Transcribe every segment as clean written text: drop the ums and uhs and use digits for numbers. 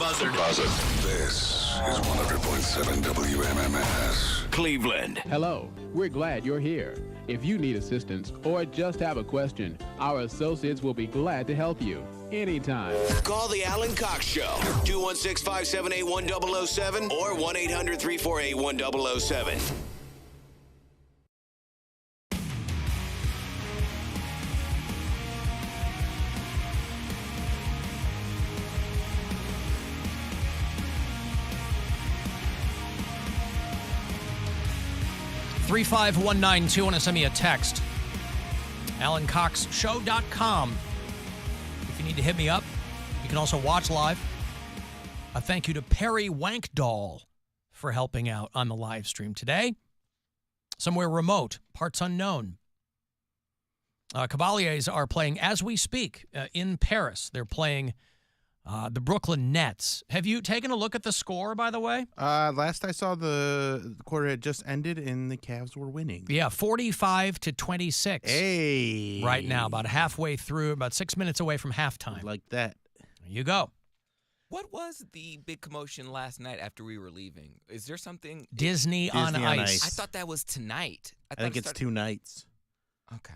Buzzard. This is 100.7 WMMS. Cleveland. Hello, we're glad you're here. If you need assistance or just have a question, our associates will be glad to help you anytime. Call the Alan Cox Show. 216-578-1007 or 1-800-348-1007. $35192. Want to send me a text. AlanCoxShow.com. If you need to hit me up, you can also watch live. A thank you to Perry Wankdahl for helping out on the live stream today. Somewhere remote, parts unknown. Cavaliers are playing as we speak in Paris. They're playing the Brooklyn Nets. Have you taken a look at the score, by the way? Last I saw, the quarter had just ended and the Cavs were winning. Yeah, 45-26. Hey. Right now, about halfway through, about 6 minutes away from halftime. Like that. There you go. What was the big commotion last night after we were leaving? Is there something? Disney on Ice. I thought that was tonight. I think it's 2 nights. Okay.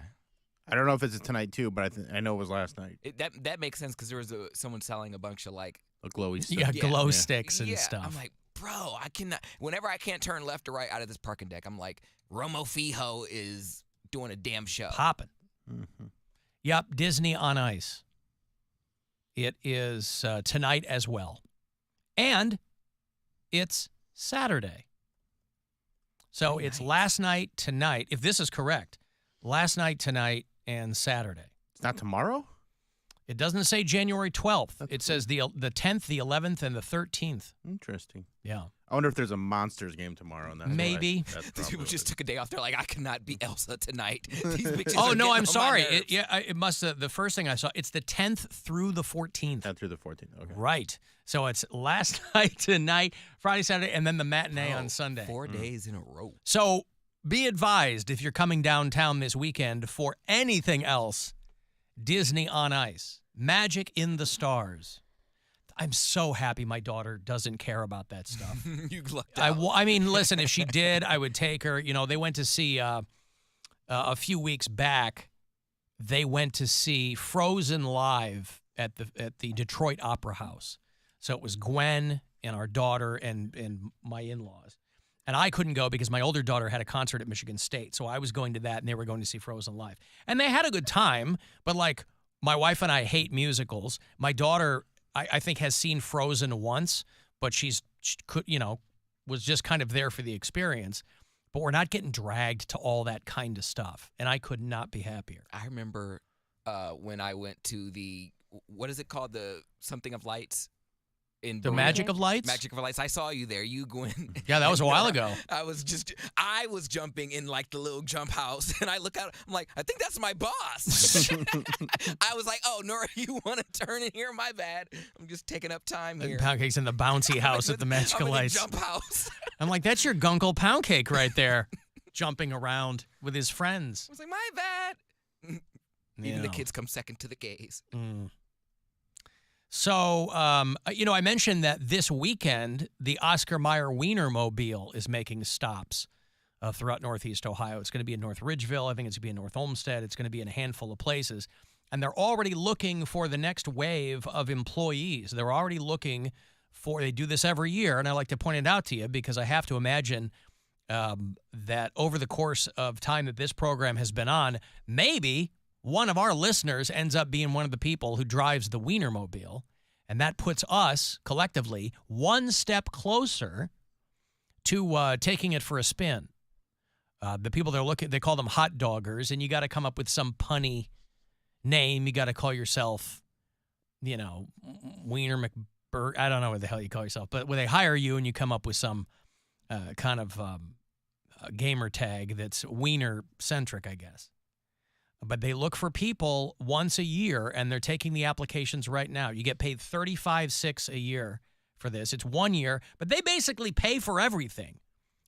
I don't know if it's tonight too, but I know it was last night. That makes sense because there was someone selling a bunch of like a glowy stick. Yeah, glow sticks and stuff. I'm like, bro, I cannot. Whenever I can't turn left or right out of this parking deck, I'm like, Romo Fijo is doing a damn show. Popping. Mm-hmm. Yep, Disney on Ice. It is tonight as well. And it's Saturday. So it's last night, tonight, if this is correct, last night, tonight, and Saturday. It's not tomorrow? It doesn't say January 12th. It says the 10th, the 11th, and the 13th. Interesting. Yeah. I wonder if there's a Monsters game tomorrow. And that's Maybe. These people just took a day off. They're like, I cannot be Elsa tonight. Oh, no, I'm sorry. It must have, the first thing I saw, it's the 10th through the 14th. 10th through the 14th, okay. Right. So it's last night, tonight, Friday, Saturday, and then the matinee on Sunday. 4 days in a row. So be advised if you're coming downtown this weekend for anything else, Disney on Ice, Magic in the Stars. I'm so happy my daughter doesn't care about that stuff. You lucked out. I mean, listen, if she did, I would take her. You know, they went to see a few weeks back. They went to see Frozen live at the Detroit Opera House. So it was Gwen and our daughter and my in-laws. And I couldn't go because my older daughter had a concert at Michigan State. So I was going to that, and they were going to see Frozen live. And they had a good time, but, like, my wife and I hate musicals. My daughter, I think, has seen Frozen once, but she was just kind of there for the experience. But we're not getting dragged to all that kind of stuff, and I could not be happier. I remember when I went to the, what is it called, the something of lights? The Magic of Lights? Magic of Lights. I saw you there. You, Gwen. Yeah, that was a while ago. I was jumping in like the little jump house, and I look out. I'm like, I think that's my boss. I was like, oh, Nora, you want to turn in here? My bad. I'm just taking up time here. Poundcake's in the bouncy house at the Magic of Lights. Jump house. I'm like, that's your Gunkle Poundcake right there, jumping around with his friends. I was like, my bad. Even the kids come second to the gays. Mm. So, I mentioned that this weekend, the Oscar Mayer Weinermobile is making stops throughout Northeast Ohio. It's going to be in North Ridgeville. I think it's going to be in North Olmsted. It's going to be in a handful of places. And they're already looking for the next wave of employees. They're already looking they do this every year, and I like to point it out to you because I have to imagine that over the course of time that this program has been on, maybe one of our listeners ends up being one of the people who drives the Weinermobile, and that puts us collectively one step closer to taking it for a spin. The people they're looking, they call them hot doggers, and you got to come up with some punny name. You got to call yourself, Wiener McBurg. I don't know what the hell you call yourself, but when they hire you and you come up with some kind of gamer tag that's Wiener centric, I guess. But they look for people once a year, and they're taking the applications right now. You get paid $35,600 a year for this. It's 1 year, but they basically pay for everything.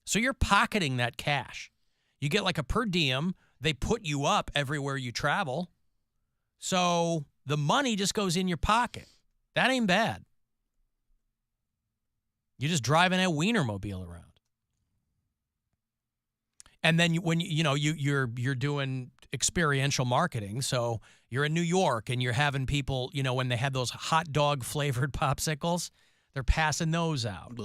So you're pocketing that cash. You get like a per diem. They put you up everywhere you travel. So the money just goes in your pocket. That ain't bad. You just driving a Weinermobile around. And then you're doing experiential marketing, so you're in New York and you're having people, when they have those hot dog flavored popsicles, they're passing those out.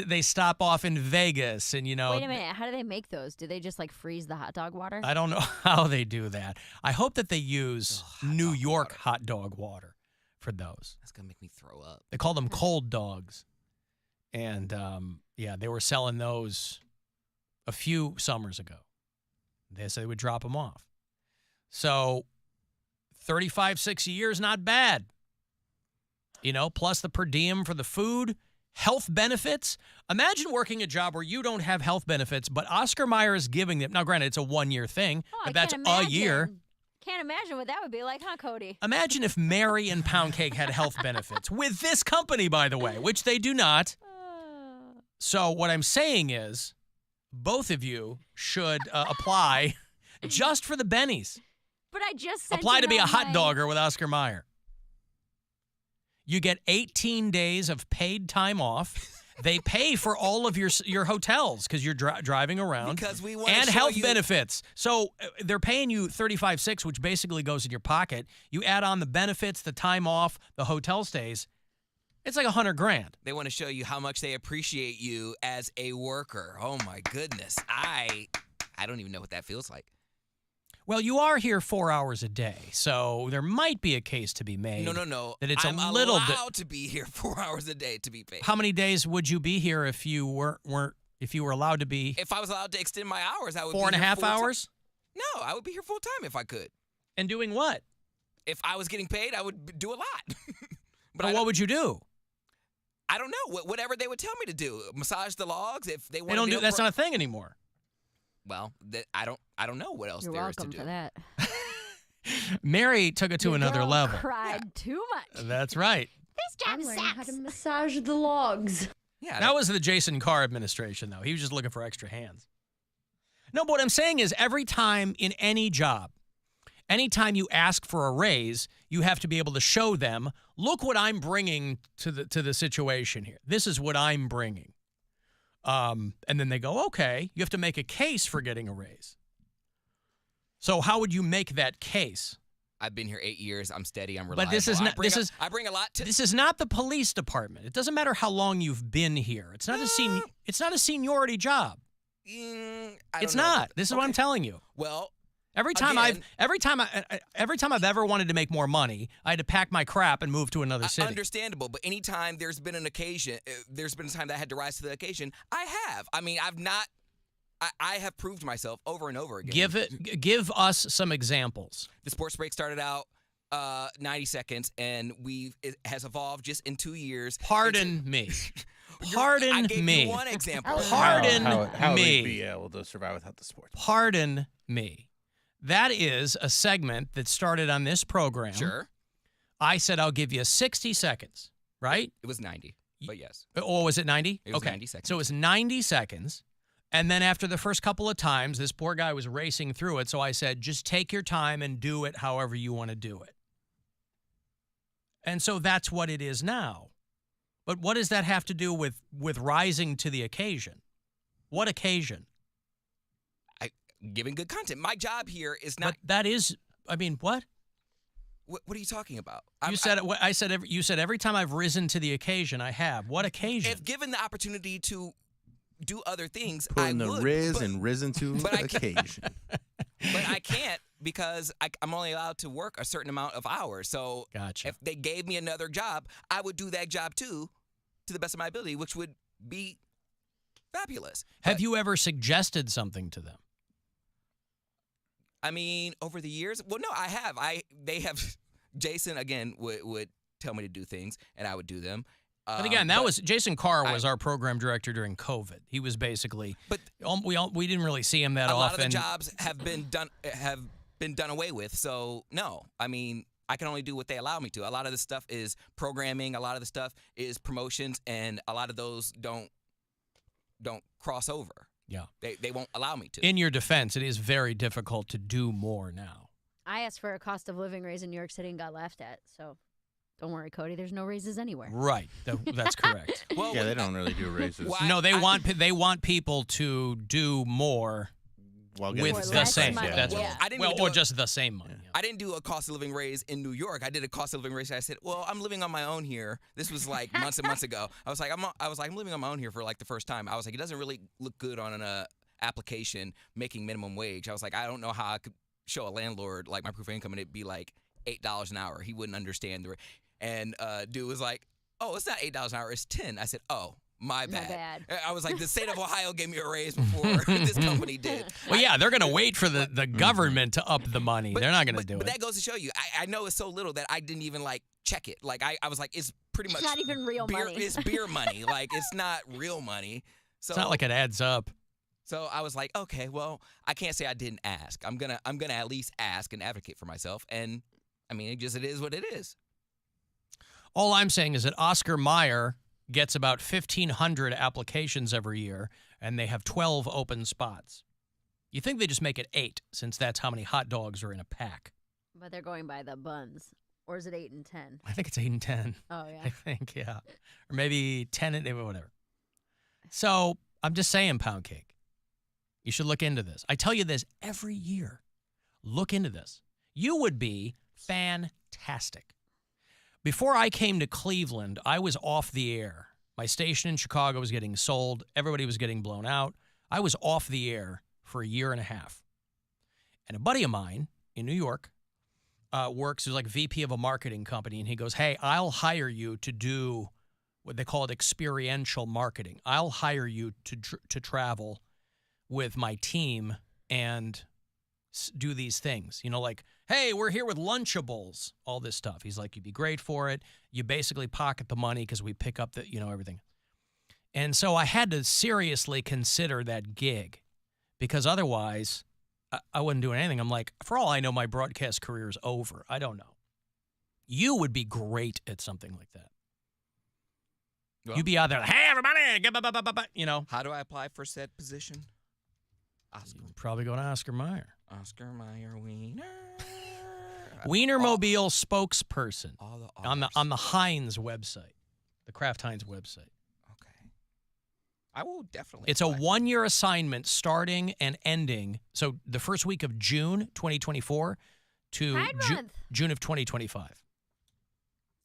They stop off in Vegas and, Wait a minute. How do they make those? Do they just freeze the hot dog water? I don't know how they do that. I hope that they use New York hot dog water for those. That's going to make me throw up. They call them cold dogs. And, they were selling those a few summers ago. They said they would drop them off. So 35-6 a year is not bad. Plus the per diem for the food. Health benefits. Imagine working a job where you don't have health benefits, but Oscar Mayer is giving them. Now, granted, it's a 1-year thing, but that's a year. Can't imagine what that would be like, huh, Cody? Imagine if Mary and Poundcake had health benefits with this company, by the way, which they do not. So what I'm saying is both of you should apply just for the bennies. But I just sent apply to be a hot dogger with Oscar Mayer. You get 18 days of paid time off. They pay for all of your hotels because you're driving around. Because we want and to show health you benefits. So they're paying you $35,600, which basically goes in your pocket. You add on the benefits, the time off, the hotel stays. It's like $100,000. They want to show you how much they appreciate you as a worker. Oh my goodness. I don't even know what that feels like. Well, you are here 4 hours a day, so there might be a case to be made. No. That it's I'm a little allowed to be here 4 hours a day to be paid. How many days would you be here if you were allowed to be? If I was allowed to extend my hours, I would 4.5 hours? No, I would be here full time if I could. And doing what? If I was getting paid, I would do a lot. But what would you do? I don't know. Whatever they would tell me to do. Massage the logs if they want. They don't do. That's not a thing anymore. Well, I don't know what else You're there is to welcome do. for that. Mary took it to another girl level. Cried too much. That's right. This job I'm learning how sucks. to massage the logs. Yeah, That was the Jason Carr administration, though. He was just looking for extra hands. No, but what I'm saying is every time in any job, anytime you ask for a raise, you have to be able to show them, look what I'm bringing to the situation here. This is what I'm bringing. And then they go, okay, you have to make a case for getting a raise. So how would you make that case? I've been here 8 years. I'm steady. I'm reliable. But this is not. I bring a lot to. This is not the police department. It doesn't matter how long you've been here. It's not It's not a seniority job. It's not. This is what I'm telling you. Well, every time again, I've ever wanted to make more money, I had to pack my crap and move to another city. Understandable, but anytime there's been an occasion, there's been a time that I had to rise to the occasion. I have. I mean, I have proved myself over and over again. Give us some examples. The sports break started out 90 seconds, and it has evolved just in 2 years. Pardon me. Pardon I gave me. you one example. Pardon how me. would we be able to survive without the sports? Pardon me. That is a segment that started on this program. Sure. I said I'll give you 60 seconds, right? It was 90, but yes. Oh, was it 90? It was okay. 90 seconds. So it was 90 seconds. And then after the first couple of times, this poor guy was racing through it. So I said, just take your time and do it however you want to do it. And so that's what it is now. But what does that have to do with rising to the occasion? What occasion? Giving good content. My job here is not. But that is, I mean, what? What are you talking about? You said every time I've risen to the occasion, I have. What occasion? If given the opportunity to do other things, Put I in the would. riz and risen to but I occasion. But I can't because I'm only allowed to work a certain amount of hours. So Gotcha. if they gave me another job, I would do that job too, to the best of my ability, which would be fabulous. Have you ever suggested something to them? I mean, over the years, well, no, I have. They have. Jason again would tell me to do things, and I would do them. But again, Jason Carr was our program director during COVID. He was basically. But we didn't really see him that often. A lot of the jobs have been done away with. So no, I mean, I can only do what they allow me to. A lot of the stuff is programming. A lot of the stuff is promotions, and a lot of those don't cross over. Yeah. They won't allow me to. In your defense, it is very difficult to do more now. I asked for a cost of living raise in New York City and got laughed at, so Don't worry, Cody. There's no raises anywhere. Right. That's correct. Well, Yeah, they don't really do raises. Well, No, they want people to do more While with getting Or the less same. money, That's yeah. right. I didn't Well, even do or a- just the same money. yeah. I didn't do a cost of living raise in New York. I did a cost of living raise. I said, well, I'm living on my own here. This was like months and months ago. I was like, I'm living on my own here for like the first time. I was like, it doesn't really look good on an application making minimum wage. I was like, I don't know how I could show a landlord like my proof of income and it'd be like $8 an hour. He wouldn't understand and dude was like, oh, it's not $8 an hour, it's 10. I said, oh, my bad. I was like, the state of Ohio gave me a raise before this company did. Well, yeah, they're going to wait for the government to up the money. They're not going to do it. But that goes to show you, I know it's so little that I didn't even like check it. Like I was like, it's pretty much It's not even real beer, money. It's beer money. Like it's not real money. So It's not like it adds up. So I was like, okay, well, I can't say I didn't ask. I'm gonna at least ask and advocate for myself. And I mean, it is what it is. All I'm saying is that Oscar Mayer gets about 1,500 applications every year, and they have 12 open spots. You think they just make it 8, since that's how many hot dogs are in a pack. But they're going by the buns. Or is it 8 and 10? I think it's 8 and 10. Oh, I yeah. think, yeah. Or maybe 10 and whatever. So I'm just saying, Poundcake, you should look into this. I tell you this every year. Look into this. You would be fantastic. Before I came to Cleveland, I was off the air. My station in Chicago was getting sold. Everybody was getting blown out. I was off the air for a year and a half. And a buddy of mine in New York works as like VP of a marketing company, and he goes, hey, I'll hire you to do what they call it experiential marketing. I'll hire you to travel with my team and do these things. You know, like, hey, we're here with Lunchables, all this stuff. He's like, you'd be great for it. You basically pocket the money because we pick up everything. And so I had to seriously consider that gig because otherwise I wasn't doing anything. I'm like, for all I know, my broadcast career is over. I don't know. You would be great at something like that. Well, You'd be out there, hey, everybody, you know. how do I apply for said position? Oscar Probably go to Oscar Mayer. Meyer Wiener. Weinermobile spokesperson All the on the Heinz website, the Kraft Heinz website. Okay. I will definitely. It's a apply. 1-year assignment starting and ending. So the first week of June 2024 to Pride Month. June of 2025.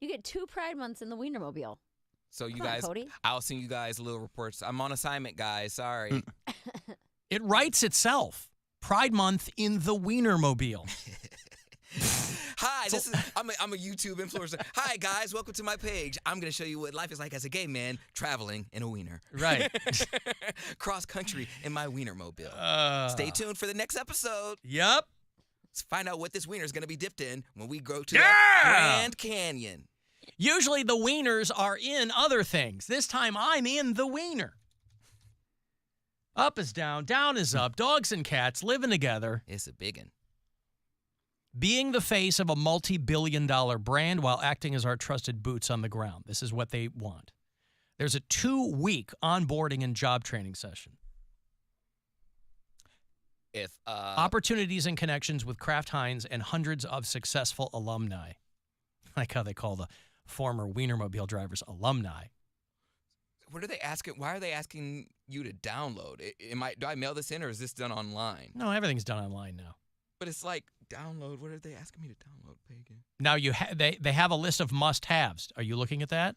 You get 2 Pride months in the Weinermobile. So you Come on, guys, Cody. I'll send you guys little reports. I'm on assignment, guys. Sorry. It writes itself. Pride Month in the Weinermobile. Hi, I'm a YouTube influencer. Hi guys, welcome to my page. I'm gonna show you what life is like as a gay man traveling in a wiener. Right. Cross country in my Weinermobile. Stay tuned for the next episode. Yep. Let's find out what this wiener is gonna be dipped in when we go to Yeah! the Grand Canyon. Usually the wieners are in other things. This time I'm in the wiener. Up is down, down is up, dogs and cats living together, It's a biggin. being the face of a multi-billion-dollar brand while acting as our trusted boots on the ground. This is what they want. There's a 2-week onboarding and job training session. If Opportunities and connections with Kraft Heinz and hundreds of successful alumni. Like how they call the former Weinermobile drivers alumni. what are they asking? Why are they asking you to download? Do I mail this in or is this done online? No, everything's done online now. But it's like download. What are they asking me to download, Pagan? Now they have a list of must-haves. Are you looking at that?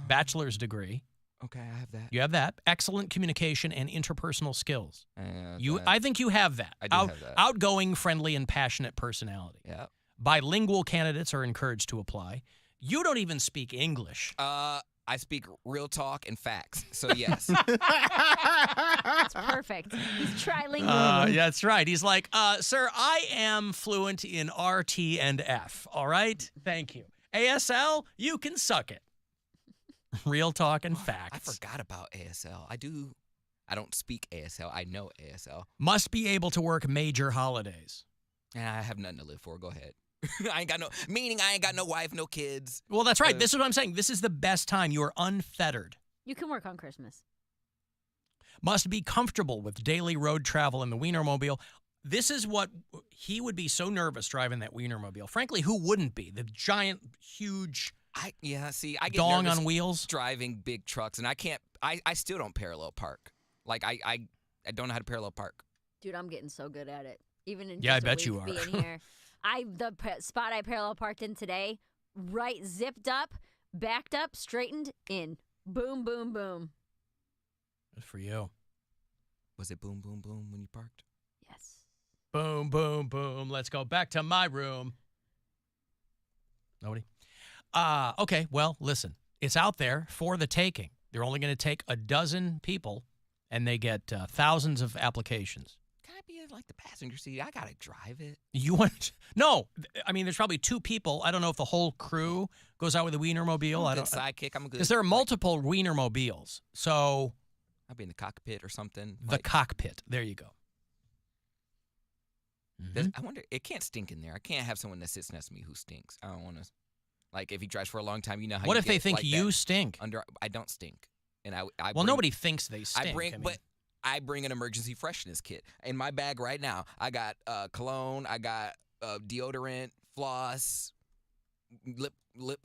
Bachelor's degree. Okay, I have that. You have that. Excellent communication and interpersonal skills. That- I think you have that. I do have that. Outgoing, friendly, and passionate personality. Yeah. Bilingual candidates are encouraged to apply. You don't even speak English. I speak real talk and facts. So yes. That's perfect. He's trilingual. Yeah, that's right. He's like, sir, I am fluent in RT and F. All right? Thank you. ASL, you can suck it. Real talk and facts. I forgot about ASL. I don't speak ASL. I know ASL. Must be able to work major holidays. And I have nothing to live for. Go ahead. I ain't got no wife, no kids. Well, that's right. This is what I'm saying. This is the best time. You are unfettered. You can work on Christmas. Must be comfortable with daily road travel in the Weinermobile. this is what he would be so nervous driving that Weinermobile. Frankly, who wouldn't be? The giant, huge I get dong nervous on wheels. driving big trucks, and I can't. I still don't parallel park. Like I don't know how to parallel park. Dude, I'm getting so good at it. Even in Yeah, just I a bet week you are. being here. Spot I parallel parked in today, right zipped up, backed up, straightened in. Boom, boom, boom. Good for you. Was it boom, boom, boom when you parked? Yes. Boom, boom, boom. Let's go back to my room. Nobody? Okay, well, listen. It's out there for the taking. They're only going to take 12 people, and they get thousands of applications. Can I be in like the passenger seat? I gotta drive it. You want? No. I mean, there's probably 2 people. I don't know if the whole crew goes out with a Weinermobile. I'm a good sidekick. I'm a good. Because there are multiple Weinermobiles. So I'll be in the cockpit or something. the cockpit. There you go. I wonder. It can't stink in there. I can't have someone that sits next to me who stinks. I don't want to. Like if he drives for a long time, you know how. What you if they get think like you that stink? I don't stink, and I Well, bring, nobody thinks they stink. But I bring an emergency freshness kit in my bag right now. I got cologne. I got deodorant, floss, lip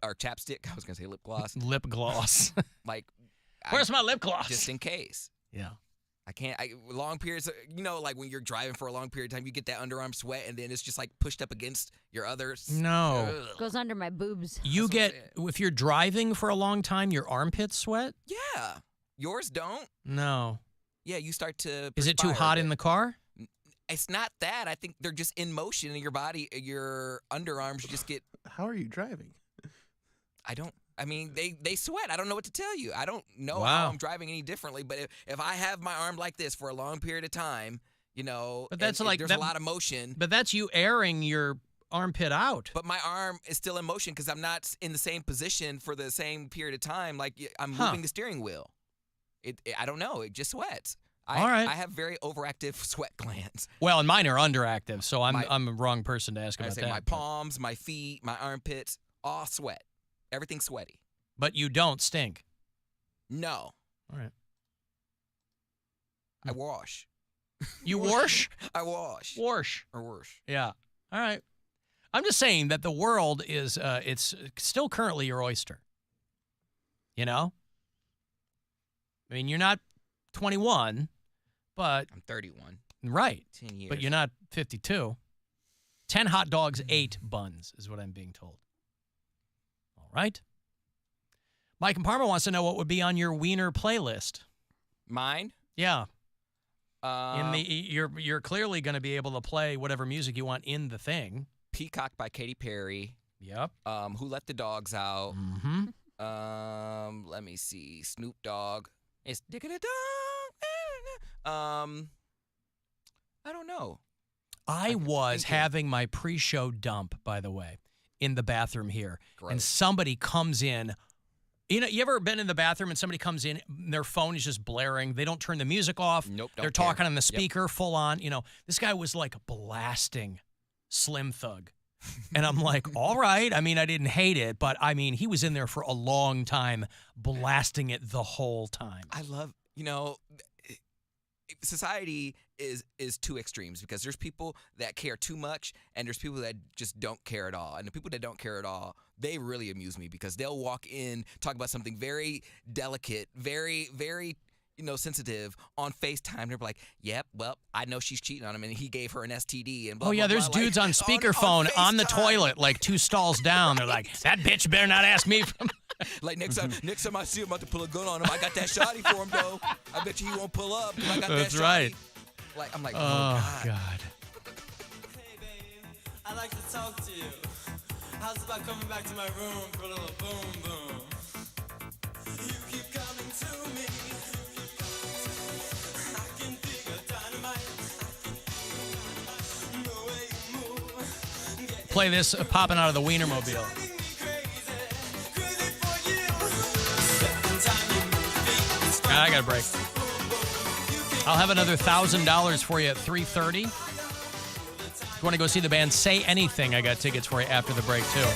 or chapstick. I was gonna say lip gloss. Lip gloss. Like, Where's my lip gloss? Just in case. Yeah. I can't. Long periods. Like when you're driving for a long period of time, you get that underarm sweat, and then it's just like pushed up against your others. No. Goes under my boobs. You get, if you're driving for a long time, your armpits sweat? Yeah. Yours don't? No. Yeah, you start to. Is it too perspire hot a in bit. the car? It's not that. I think they're just in motion, and your body, your underarms just get. How are you driving? I mean, they sweat. I don't know what to tell you. I don't know Wow. how I'm driving any differently. But if I have my arm like this for a long period of time, But that's and like there's that- a lot of motion. But that's you airing your armpit out. But my arm is still in motion because I'm not in the same position for the same period of time. Like I'm Huh. moving the steering wheel. I don't know. It just sweats. All right. I have very overactive sweat glands. Well, and mine are underactive, so I'm My- I'm the wrong person to ask I about say that. my palms, my feet, my armpits, all sweat. Everything's sweaty. But you don't stink. No, All right. I wash. You wash? I wash. Wash. Or worse. Yeah. All right. I'm just saying that the world is it's still currently your oyster. You know? I mean, you're not 21, but I'm 31. right. 10 years. But you're not 52. 10 hot dogs, 8 buns is what I'm being told. All right. Mike in Parma wants to know what would be on your wiener playlist. Mine? Yeah. You're clearly going to be able to play whatever music you want in the thing. Peacock by Katy Perry. Yep. Who Let the Dogs Out. Mm-hmm. Let me see. Snoop Dogg. It's digging a dog. I don't know. I was thinking. having my pre-show dump, by the way, in the bathroom here, and Gross. somebody comes in. You know, you ever been in the bathroom and somebody comes in, their phone is just blaring. They don't turn the music off. Nope, They're don't care. talking on the Yep. speaker full on. You know, this guy was like blasting Slim Thug. And I'm like, all right. I mean, I didn't hate it, but I mean, he was in there for a long time, blasting it the whole time. I love, society is two extremes because there's people that care too much and there's people that just don't care at all. And the people that don't care at all, they really amuse me because they'll walk in, talk about something very delicate, very, very, sensitive on FaceTime. They're like, yep, well, I know she's cheating on him and he gave her an STD and blah, Oh, yeah, blah, there's blah. dudes Like, on speakerphone on the FaceTime. toilet, like 2 stalls down. They're like, that bitch better not ask me. Like next time I see him, I'm about to pull a gun on him. I got that shotty for him though. I bet you he won't pull up. 'Cause I got That's that shotty. right. Like I'm like, Oh, God. Hey babe, I'd like to talk to you. How's about coming back to my room for a little boom boom? You keep coming to me. I can feel your dynamite. The way you move. Play this popping out of the Weinermobile. Driving me crazy for you. Second time you move feet. I got a break. I'll have another $1,000 for you at 3:30. If you want to go see the band Say Anything, I got tickets for you after the break, too.